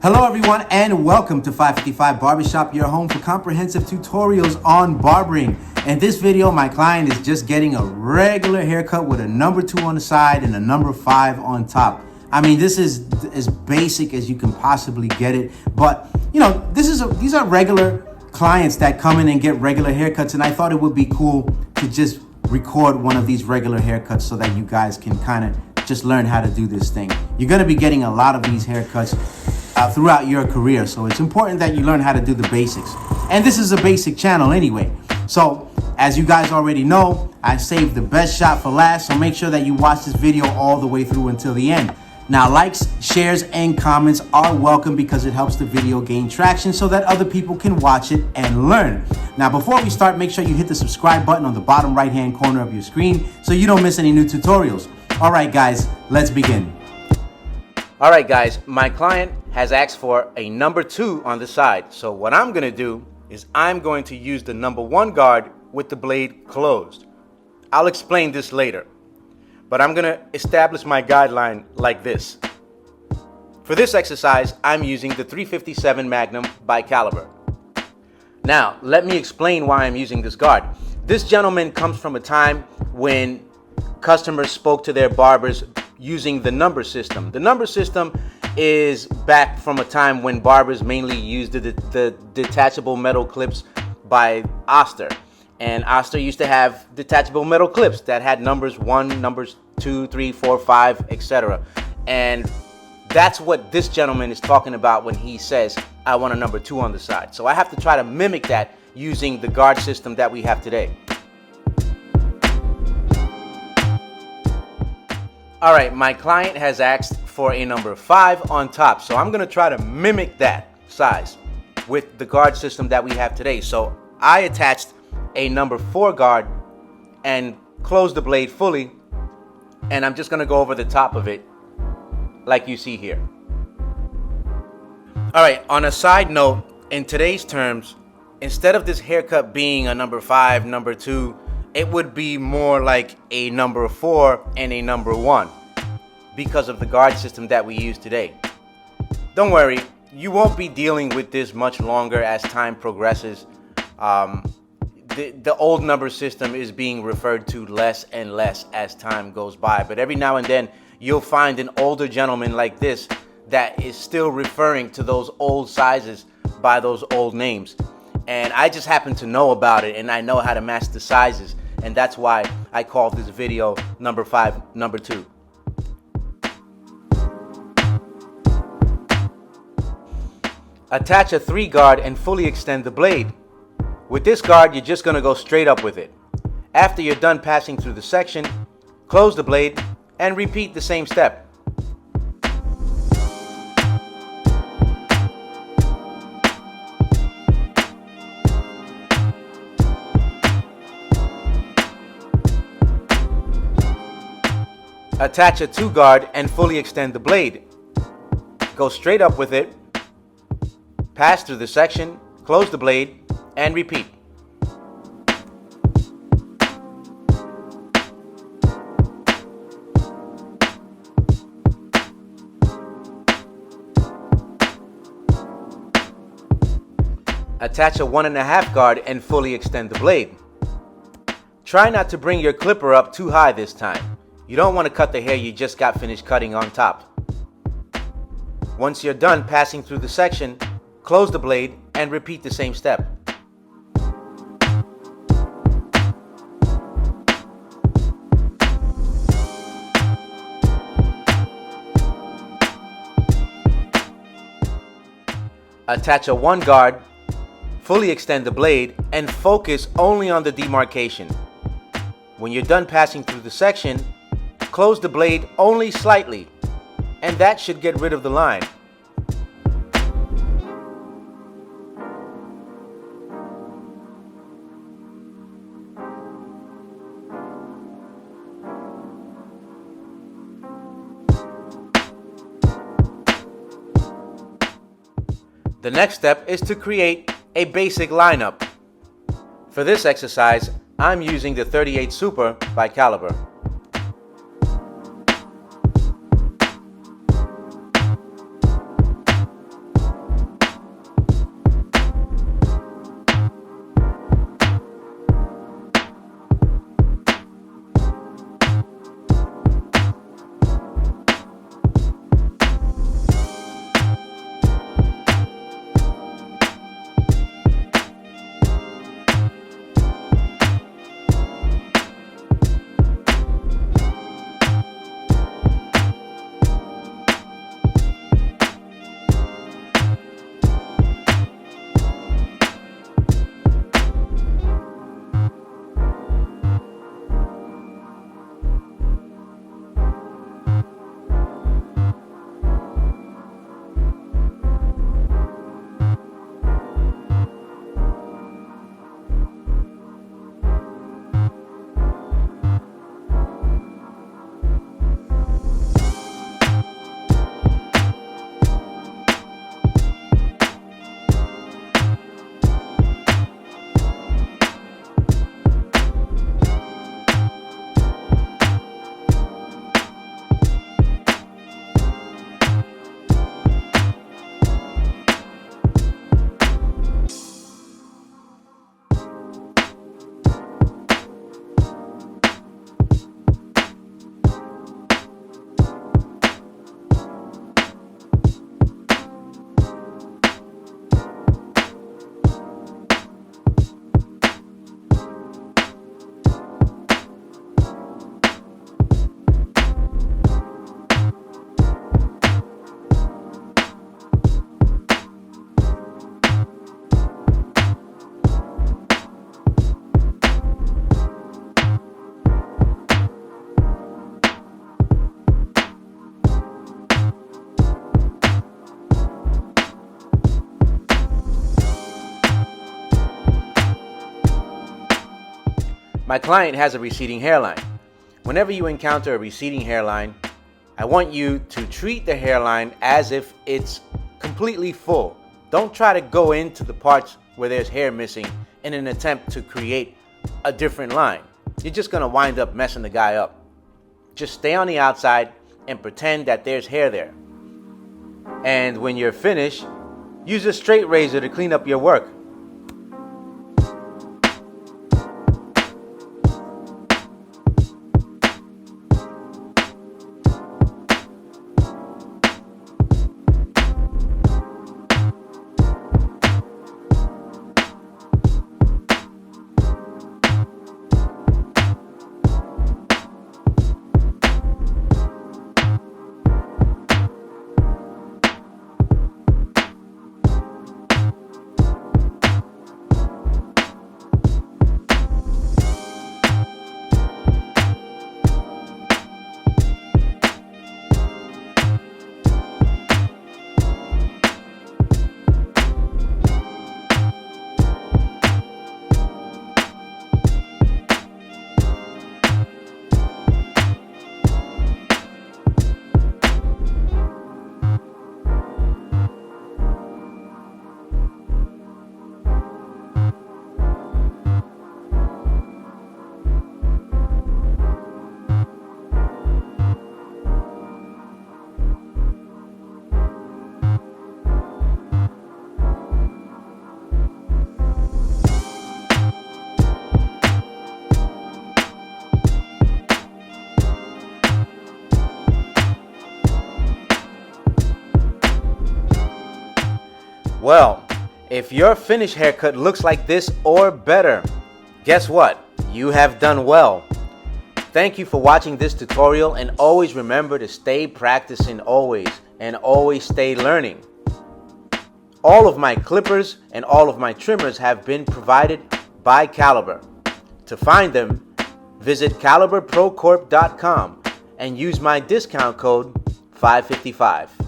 Hello everyone and welcome to 555 Barbershop, your home for comprehensive tutorials on barbering. In this video, my client is just getting a regular haircut with a number 2 on the side and a number 5 on top. I mean, this is as basic as you can possibly get it, but you know, these are regular clients that come in and get regular haircuts, and I thought it would be cool to just record one of these regular haircuts so that you guys can kind of just learn how to do this thing. You're going to be getting a lot of these haircuts throughout your career, so it's important that you learn how to do the basics. And this is a basic channel anyway. So as you guys already know, I saved the best shot for last, so make sure that you watch this video all the way through until the end. Now, likes, shares, and comments are welcome because it helps the video gain traction so that other people can watch it and learn. Now, before we start, make sure you hit the subscribe button on the bottom right-hand corner of your screen so you don't miss any new tutorials. All right, guys, let's begin. All right, guys, my client has asked for a number 2 on the side. So what I'm going to do is I'm going to use the number 1 guard with the blade closed. I'll explain this later, but I'm going to establish my guideline like this. For this exercise, I'm using the 357 Magnum by Caliber. Now, let me explain why I'm using this guard. This gentleman comes from a time when customers spoke to their barbers using the number system. The number system is back from a time when barbers mainly used the detachable metal clips by Oster. And Oster used to have detachable metal clips that had numbers 1, numbers 2, 3, 4, 5, etc. And that's what this gentleman is talking about when he says, I want a number 2 on the side. So I have to try to mimic that using the guard system that we have today. All right, my client has asked for a number 5 on top, so I'm going to try to mimic that size with the guard system that we have today. So I attached a number 4 guard and closed the blade fully, and I'm just going to go over the top of it like you see here. All right, on a side note, in today's terms, instead of this haircut being a number 5, number 2, it would be more like a number 4 and a number 1 because of the guard system that we use today. Don't worry, you won't be dealing with this much longer as time progresses. The old number system is being referred to less and less as time goes by, but every now and then you'll find an older gentleman like this that is still referring to those old sizes by those old names. And I just happen to know about it, and I know how to match the sizes, and that's why I call this video number 5, number 2. Attach a 3 guard and fully extend the blade. With this guard, you're just going to go straight up with it. After you're done passing through the section, close the blade and repeat the same step. Attach a 2 guard and fully extend the blade. Go straight up with it, pass through the section, close the blade, and repeat. Attach a 1.5 guard and fully extend the blade. Try not to bring your clipper up too high this time. You don't want to cut the hair you just got finished cutting on top. Once you're done passing through the section, close the blade and repeat the same step. Attach a 1 guard, fully extend the blade, and focus only on the demarcation. When you're done passing through the section, close the blade only slightly, and that should get rid of the line. The next step is to create a basic lineup. For this exercise, I'm using the 38 Super by Caliber. My client has a receding hairline. Whenever you encounter a receding hairline, I want you to treat the hairline as if it's completely full. Don't try to go into the parts where there's hair missing in an attempt to create a different line. You're just gonna wind up messing the guy up. Just stay on the outside and pretend that there's hair there. And when you're finished, use a straight razor to clean up your work. Well, if your finished haircut looks like this or better, guess what? You have done well. Thank you for watching this tutorial, and always remember to stay practicing always and always stay learning. All of my clippers and all of my trimmers have been provided by Caliber. To find them, visit caliberprocorp.com and use my discount code 555.